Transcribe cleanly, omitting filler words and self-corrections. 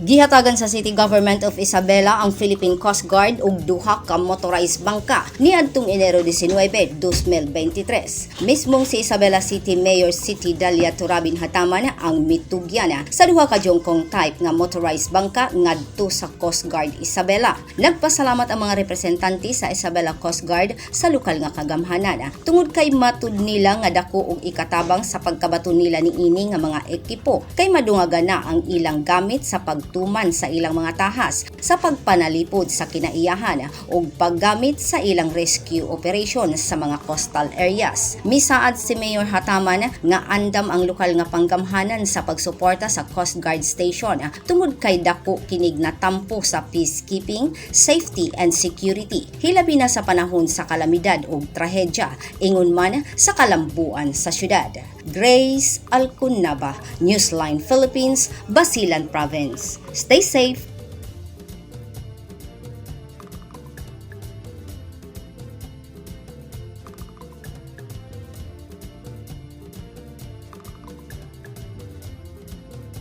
Gihatagan sa City Government of Isabela ang Philippine Coast Guard og duha ka motorized bangka niadtong Enero 19, 2023. Mismong si Isabela City Mayor City Dalia Turabin hataman ang mitugyan sa duha ka jongkong type nga motorized bangka ngadto sa Coast Guard Isabela. Nagpasalamat ang mga representante sa Isabela Coast Guard sa lokal nga kagamhanan tungod kay matud nila nga dako og ikatabang sa pagkabato nila niini nga mga ekipo kay madungagan na ang ilang gamit sa pagtuman sa ilang mga tahas sa pagpanalipod sa kinaiyahan o paggamit sa ilang rescue operation sa mga coastal areas. Misaad si Mayor Hataman nga andam ang lokal nga panggamhanan sa pagsuporta sa Coast Guard Station tungod kay dako kinig na tampo sa peacekeeping, safety and security hilabi na sa panahon sa kalamidad o trahedya ingon man sa kalambuan sa syudad. Grace Alcunaba, Newsline Philippines, Basilan Province. Stay safe